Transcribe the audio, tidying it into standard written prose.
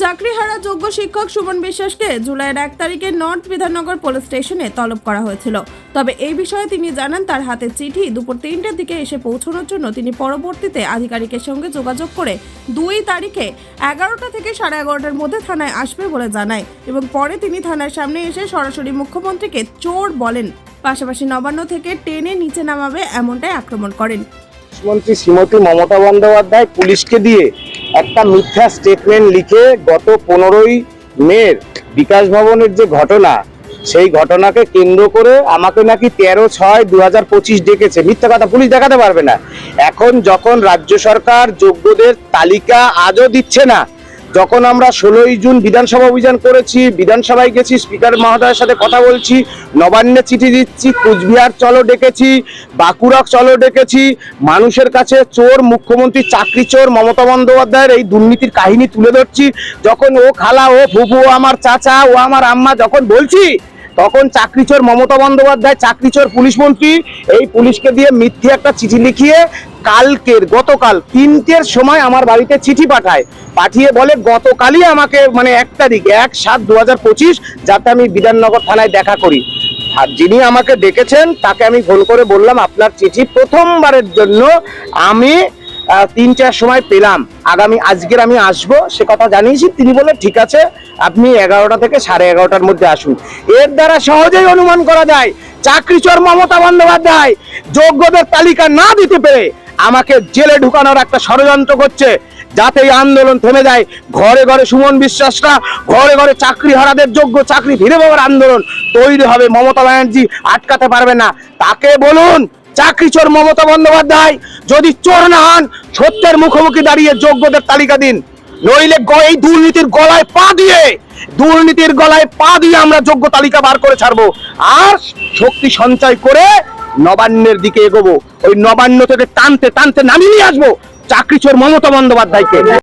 চাকরিহারা যোগ্য শিক্ষক সুমন বিশ্বাসকে জুলাইয়ের 1 তারিখে নর্থ বিধাননগর পুলিশ স্টেশনে তলব করা হয়েছিল। তবে এই বিষয়ে তিনি জানান তার হাতে চিঠি দুপুর 3টার দিকে এসে পৌঁছানোর জন্য তিনি পরবর্তীতে আধিকারিকের সঙ্গে যোগাযোগ করে 2 তারিখে 11টা থেকে 11:30টার মধ্যে থানায় আসবে বলে জানায় এবং পরে তিনি থানার সামনে এসে সরাসরি মুখ্যমন্ত্রীকে চোর বলেন, পাশাপাশি নবান্ন থেকে টেনে নিচে নামাবে এমনটাই আক্রমণ করেন। মুখ্যমন্ত্রী শ্রীমতী মমতা বন্দ্যোপাধ্যায় পুলিশকে দিয়ে একটা মিথ্যা স্টেটমেন্ট লিখে গত 15ই মে বিকাশ ভবনের যে ঘটনা, সেই ঘটনাকে কেন্দ্র করে আমাকে নাকি 13/6/2025 ডেকেছে। মিথ্যা কথা, পুলিশ দেখাতে পারবে না। এখন যখন রাজ্য সরকার যোগ্যদের তালিকা আজও দিচ্ছে না, যখন আমরা 16ই জুন বিধানসভা অভিযান করেছি, বিধানসভায় গেছি, স্পিকার মহোদয়ের সাথে কথা বলছি, নবান্নে চিঠি দিচ্ছি, কুচবিহার চলো ডেকেছি, বাঁকুড়া চলো ডেকেছি, মানুষের কাছে চোর মুখ্যমন্ত্রী চাকরি চোর মমতা বন্দ্যোপাধ্যায়ের এই দুর্নীতির কাহিনী তুলে ধরছি। যখন ও খালা, ও ফুফু, ও আমার চাচা, ও আমার আম্মা যখন বলছি, তখন চাকরি চোর মমতা বন্দ্যোপাধ্যায়, চাকরি চোর পুলিশ মন্ত্রী এই পুলিশকে দিয়ে মিথ্যে একটা চিঠি লিখিয়ে গতকাল 3টের সময় আমার বাড়িতে চিঠি পাঠিয়ে বলে গতকালই আমাকে 1 তারিখ 1/7/2025 যাতে আমি বিধাননগর থানায় দেখা করি। আর যিনি আমাকে ডেকেছেন তাকে আমি ফোন করে বললাম, আপনার চিঠি প্রথমবারের জন্য আমি 3টার সময় পেলাম, আজকের আমি আসবো সে কথা জানিয়েছি। তিনি বলে ঠিক আছে, আপনি 11টা থেকে 11:30টার মধ্যে আসুন। এর দ্বারা সহজেই অনুমান করা যায় চাকরি চোর মমতা বন্দ্যোপাধ্যায় যোগ্যদের তালিকা না দিতে পেরে আমাকে জেলে ঢুকানোর একটা ষড়যন্ত্র করছে, যাতে এই আন্দোলন থেমে যায়। ঘরে ঘরে সুমন বিশ্বাসরা, ঘরে ঘরে চাকরিহারাদের যোগ্য চাকরি ফিরে পাওয়ার আন্দোলন তৈরি হবে। মমতা ব্যানার্জি আটকাতে পারবে না। তাকে বলুন, চাকরি চোর মমতা বন্দ্যোপাধ্যায় যদি চোর না হন, সত্যের মুখোমুখি দাঁড়িয়ে যোগ্যদের তালিকা দিন, নইলে এই দুর্নীতির গলায় পা দিয়ে আমরা যোগ্য তালিকা বার করে ছাড়বো। আর শক্তি সঞ্চয় করে নবান্নের দিকে এগোবো। ওই নবান্ন থেকে টানতে নামিয়ে নিয়ে আসবো চাকরি চোর মমতা বন্দ্যোপাধ্যায়কে।